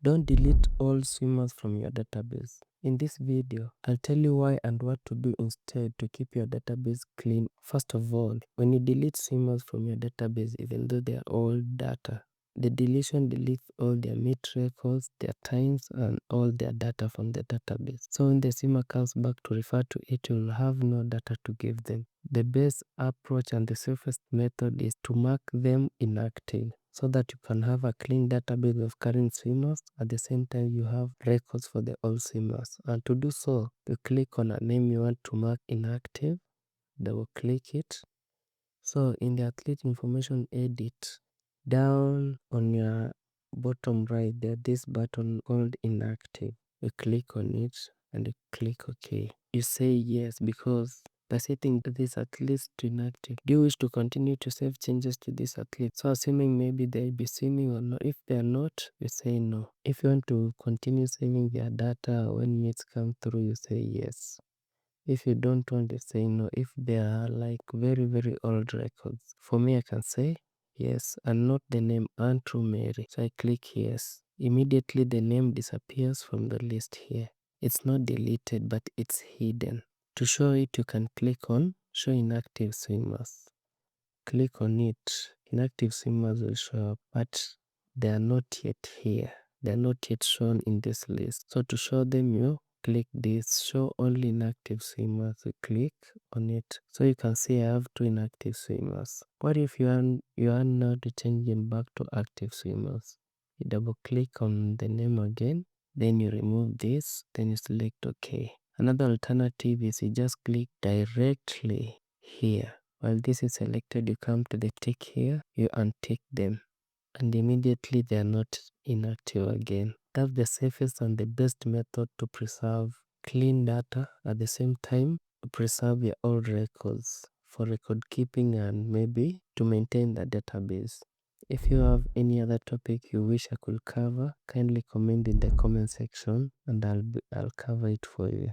Don't delete all swimmers from your database. In this video, I'll tell you why and what to do instead to keep your database clean. First of all, when you delete swimmers from your database, even though they are old data, the deletion deletes all their meet records, their times, and all their data from the database. So when the swimmer comes back to refer to it, you'll have no data to give them. The best approach and the safest method is to mark them inactive, so that you can have a clean database of current swimmers. At the same time, you have records for the old swimmers. And to do so, you click on a name you want to mark inactive, double click it. So in the athlete information edit, down on your bottom right, there's this button called inactive. You click on it and you click OK. You say yes because the setting this athlete to inactive. Do you wish to continue to save changes to this athlete? So assuming maybe they'll be swimming or not. If they're not, you say no. If you want to continue saving their data when meets come through, you say yes. If you don't want to say no, if they are like very old records, for me I can say yes and not the name Andrew Mary. So I click yes. Immediately the name disappears from the list here. It's not deleted, but it's hidden. To show it, you can click on show inactive swimmers. Click on it. Inactive swimmers will show up, but they are not yet here. They are not yet shown in this list. So to show them, you click this show only inactive swimmers. You click on it, so you can see I have 2 inactive swimmers. What if you are now to change them back to active swimmers? You double click on the name again, then you remove this, then you select OK. Another alternative is you just click directly here. While this is selected, you come to the tick here, you untick them, and immediately they are not inactive again. That's the safest and the best method to preserve clean data, at the same time to preserve your old records for record keeping and maybe to maintain the database. If you have any other topic you wish I could cover, kindly comment in the comment section and I'll cover it for you.